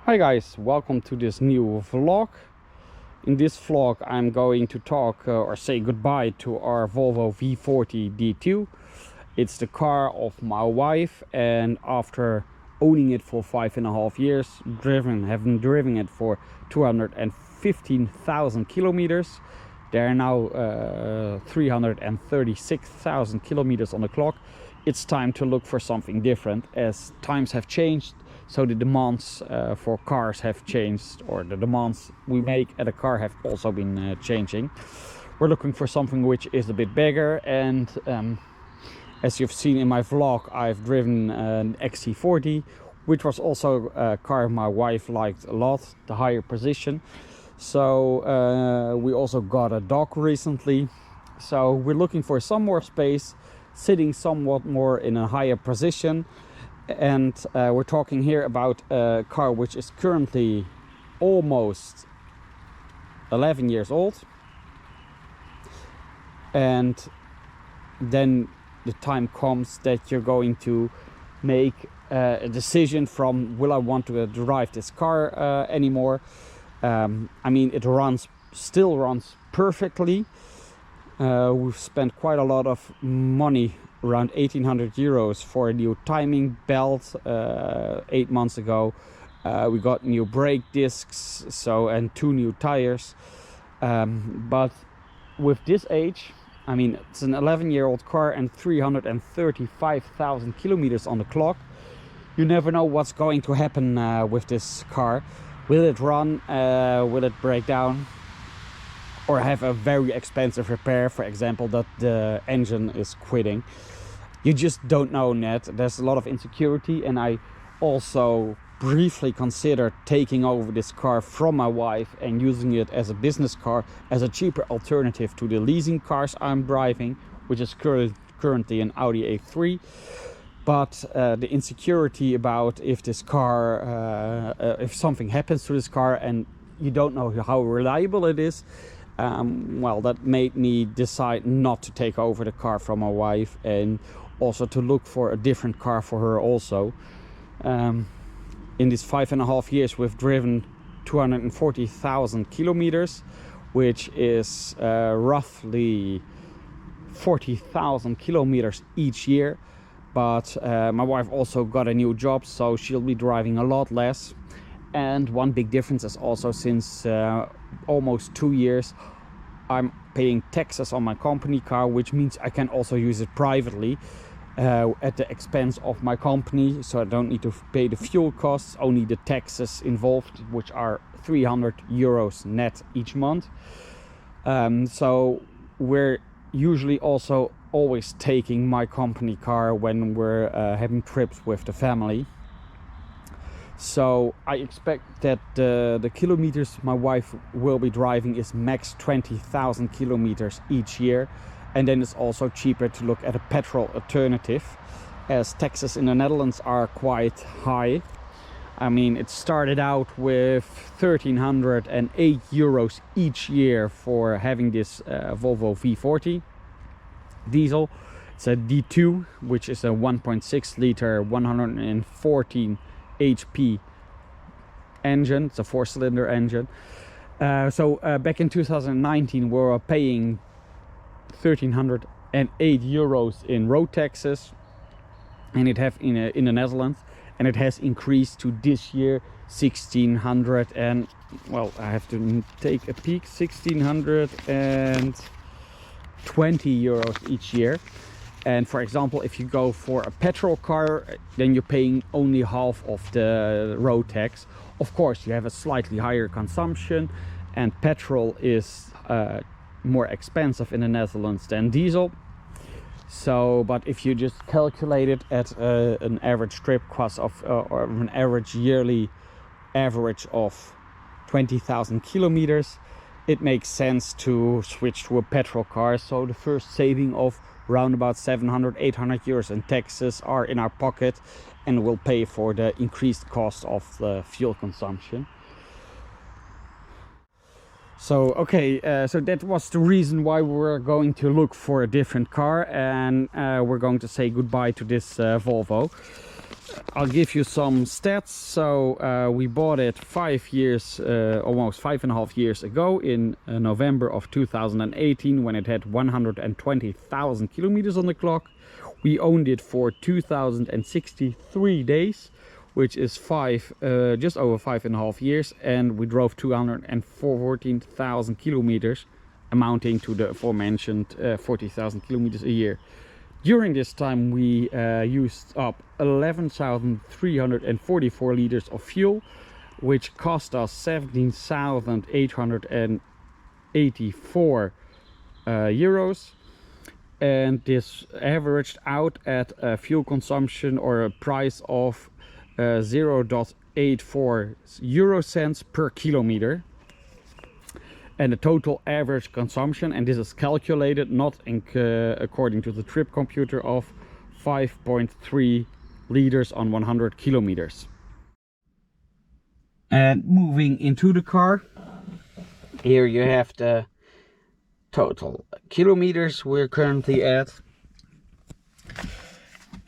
Hi guys, welcome to this new vlog. In this vlog I'm going to talk or say goodbye to our Volvo V40 D2. It's the car of my wife, and after owning it for 5.5 years, having driven it for 215,000 kilometers. There are now 336,000 kilometers on the clock. It's time to look for something different, as times have changed. So the demands for cars have changed, or the demands we make at a car have also been changing. We're looking for something which is a bit bigger, and as you've seen in my vlog, I've driven an XC40, which was also a car my wife liked a lot, the higher position. So we also got a dog recently. So we're looking for some more space, sitting somewhat more in a higher position. And we're talking here about a car which is currently almost 11 years old, and then the time comes that you're going to make a decision from, will I want to drive this car anymore? I mean, it still runs perfectly. We've spent quite a lot of money, around 1,800 euros, for a new timing belt 8 months ago. We got new brake discs, and 2 new tires. But with this age, I mean, it's an 11-year-old car and 335,000 kilometers on the clock. You never know what's going to happen with this car. Will it run? Will it break down? Or have a very expensive repair, for example, that the engine is quitting. You just don't know yet. There's a lot of insecurity, and I also briefly considered taking over this car from my wife and using it as a business car, as a cheaper alternative to the leasing cars I'm driving, which is currently an Audi A3. But the insecurity about if this car, if something happens to this car and you don't know how reliable it is, well, that made me decide not to take over the car from my wife, and also to look for a different car for her also. In these 5.5 years we've driven 240,000 kilometers, which is roughly 40,000 kilometers each year. But my wife also got a new job, so she'll be driving a lot less. And one big difference is also, since almost 2 years, I'm paying taxes on my company car, which means I can also use it privately at the expense of my company. So I don't need to pay the fuel costs, only the taxes involved, which are 300 euros net each month. So we're usually also always taking my company car when we're having trips with the family. So I expect that the kilometers my wife will be driving is max 20,000 kilometers each year. And then it's also cheaper to look at a petrol alternative, as taxes in the Netherlands are quite high. I mean, it started out with 1,308 euros each year for having this Volvo V40 diesel. It's a D2, which is a 1.6 liter 114 HP engine. It's a 4-cylinder engine. So back in 2019 we were paying 1,308 euros in road taxes, and it have in the Netherlands, and it has increased to this year 1,600, and well, I have to take a peek, 1,620 euros each year. And for example, if you go for a petrol car, then you're paying only half of the road tax. Of course, you have a slightly higher consumption, and petrol is more expensive in the Netherlands than diesel. So, but if you just calculate it at an average trip cost of, or an average yearly average of 20,000 kilometers, it makes sense to switch to a petrol car. So the first saving of around about 700-800 euros in taxes are in our pocket, and will pay for the increased cost of the fuel consumption. So okay, so that was the reason why we're going to look for a different car, and we're going to say goodbye to this Volvo. I'll give you some stats. So we bought it 5 years, almost 5.5 years ago in November of 2018, when it had 120,000 kilometers on the clock. We owned it for 2,063 days, which is just over 5.5 years, and we drove 214,000 kilometers, amounting to the aforementioned 40,000 kilometers a year. During this time we used up 11,344 liters of fuel, which cost us 17,884 euros, and this averaged out at a fuel consumption or a price of 0.84 euro cents per kilometer. And the total average consumption, and this is calculated not according to the trip computer, of 5.3 liters on 100 kilometers. And moving into the car, here you have the total kilometers we're currently at.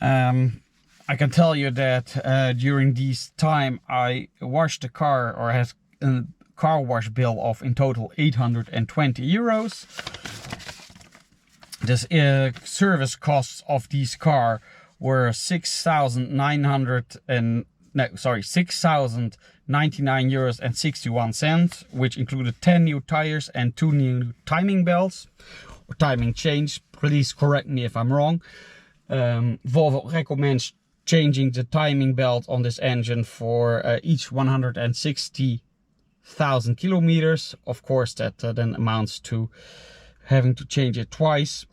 I can tell you that during this time I washed the car, or has a car wash bill of in total 820 euros. The service costs of this car were 6,099 euros and 61 cents, which included 10 new tires and 2 new timing belts, or timing chains. Please correct me if I'm wrong. Volvo recommends changing the timing belt on this engine for each 160,000 kilometers. Of course, that then amounts to having to change it twice.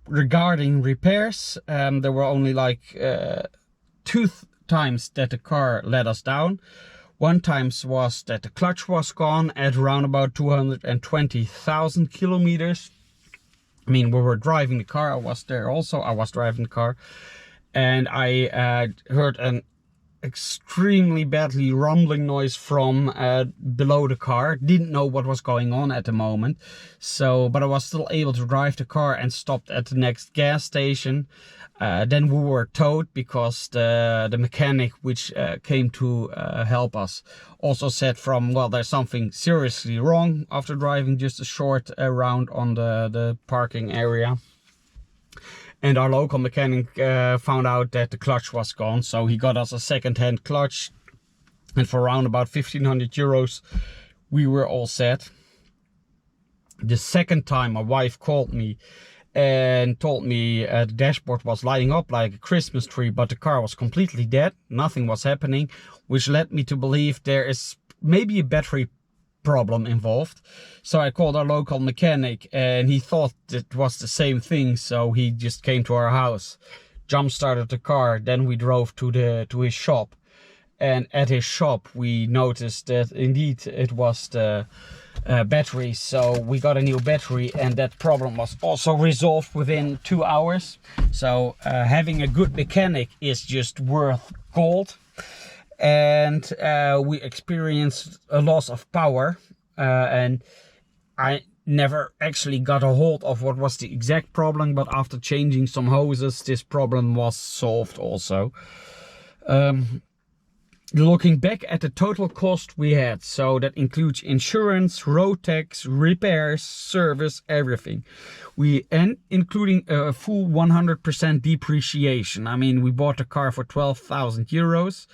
Regarding repairs, there were only like 2 times that the car let us down. One time was that the clutch was gone at around about 220,000 kilometers. I mean, we were driving the car, I was there also, I was driving the car, and I heard an extremely badly rumbling noise from below the car. Didn't know what was going on at the moment, but I was still able to drive the car and stopped at the next gas station. Then we were towed because the mechanic which came to help us also said well, there's something seriously wrong after driving just a short round on the parking area. And our local mechanic found out that the clutch was gone, so he got us a second-hand clutch, and for around about 1,500 euros we were all set. The second time my wife called me and told me the dashboard was lighting up like a Christmas tree, but the car was completely dead, nothing was happening, which led me to believe there is maybe a battery problem involved. So I called our local mechanic, and he thought it was the same thing, so he just came to our house, jump started the car. Then we drove to his shop, and at his shop we noticed that indeed it was the battery. So we got a new battery, and that problem was also resolved within 2 hours. So having a good mechanic is just worth gold. And we experienced a loss of power, and I never actually got a hold of what was the exact problem, but after changing some hoses this problem was solved also. Looking back at the total cost we had, so that includes insurance, road tax, repairs, service, everything, including a full 100% depreciation. I mean, we bought the car for 12,000 euros.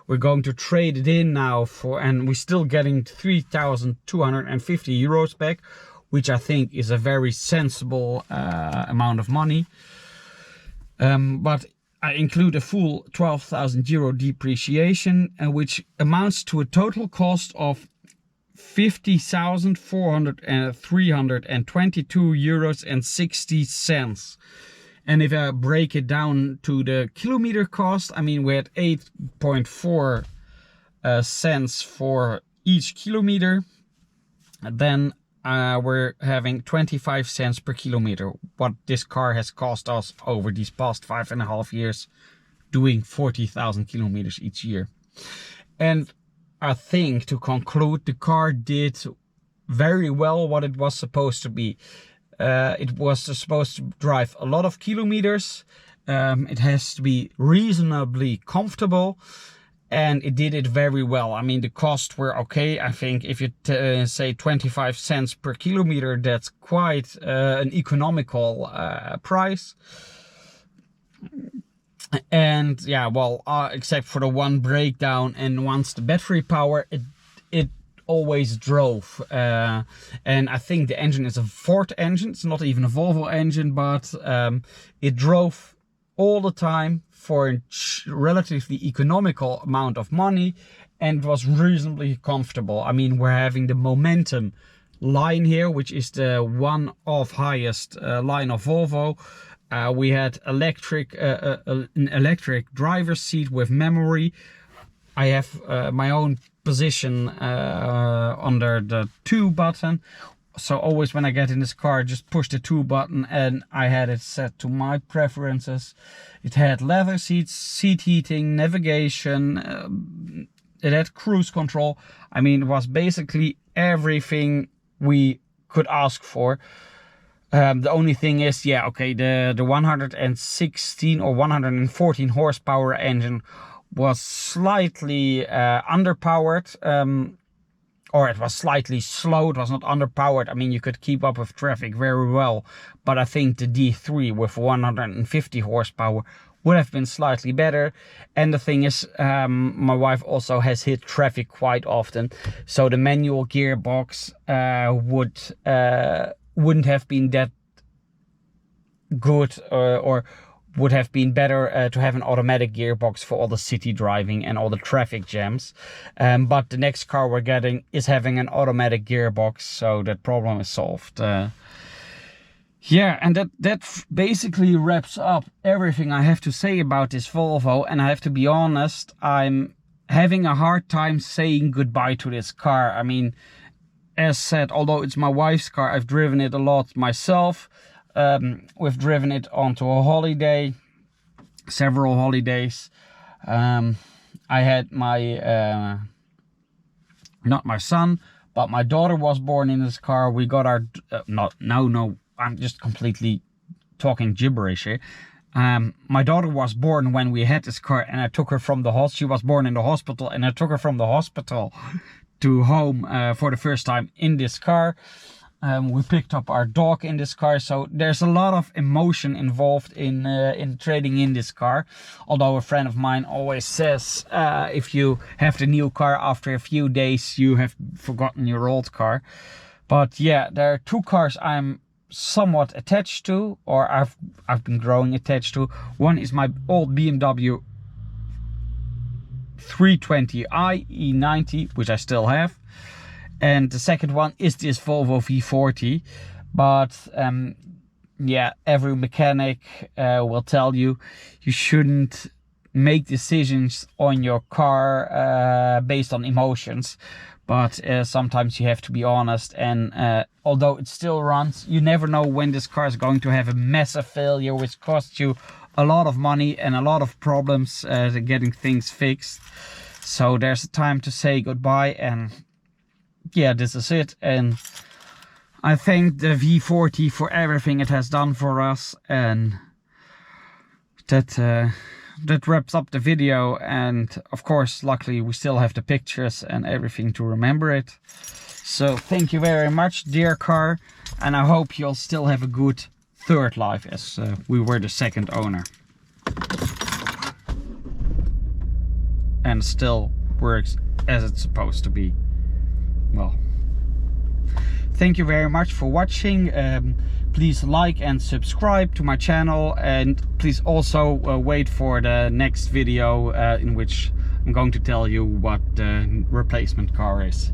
We're going to trade it in now and we're still getting 3,250 euros back, which I think is a very sensible amount of money. But I include a full 12,000 euro depreciation, which amounts to a total cost of 50,322 euros and 60 cents. And if I break it down to the kilometer cost, I mean, we had 8.4 cents for each kilometer. Then we're having 25 cents per kilometer, what this car has cost us over these past 5.5 years, doing 40,000 kilometers each year. And I think, to conclude, the car did very well what it was supposed to be. It was supposed to drive a lot of kilometers, it has to be reasonably comfortable, and it did it very well. I mean, the costs were okay. I think if you say 25 cents per kilometer, that's quite an economical price. And yeah, well, except for the one breakdown, and once the battery power, it always drove. And I think the engine is a Ford engine. It's not even a Volvo engine, but it drove all the time for a relatively economical amount of money, and it was reasonably comfortable. I mean, we're having the Momentum line here, which is the one of highest line of Volvo. We had an electric driver's seat with memory. I have my own position under the 2 button. So always when I get in this car, just push the 2 button, and I had it set to my preferences. It had leather seats, seat heating, navigation, it had cruise control. I mean, it was basically everything we could ask for. The only thing is, yeah, okay, the 116 or 114 horsepower engine was slightly underpowered, or it was slightly slow. It was not underpowered. I mean, you could keep up with traffic very well, but I think the D3 with 150 horsepower would have been slightly better. And the thing is, my wife also has hit traffic quite often, so the manual gearbox wouldn't have been that good, or would have been better to have an automatic gearbox for all the city driving and all the traffic jams. But the next car we're getting is having an automatic gearbox, so that problem is solved. Yeah, and that basically wraps up everything I have to say about this Volvo. And I have to be honest, I'm having a hard time saying goodbye to this car. I mean, as said, although it's my wife's car, I've driven it a lot myself. We've driven it onto a holiday, several holidays. I had my, not my son, but my daughter was born in this car. We got our, no, I'm just completely talking gibberish here. My daughter was born when we had this car, and I took her from the hospital. She was born in the hospital, and I took her from the hospital to home for the first time in this car. We picked up our dog in this car, so there's a lot of emotion involved in trading in this car. Although a friend of mine always says, if you have the new car after a few days, you have forgotten your old car. But yeah, there are 2 cars I'm somewhat attached to, or I've been growing attached to. One is my old BMW 320i E90, which I still have. And the second one is this Volvo V40. But yeah, every mechanic will tell you shouldn't make decisions on your car based on emotions. But sometimes you have to be honest, and although it still runs, you never know when this car is going to have a massive failure, which costs you a lot of money and a lot of problems getting things fixed. So there's a time to say goodbye, and yeah, this is it. And I thank the V40 for everything it has done for us, and that wraps up the video. And of course, luckily we still have the pictures and everything to remember it. So thank you very much, dear car, and I hope you'll still have a good third life, as we were the second owner, and still works as it's supposed to be. Well, thank you very much for watching. Please like and subscribe to my channel, and please also wait for the next video in which I'm going to tell you what the replacement car is.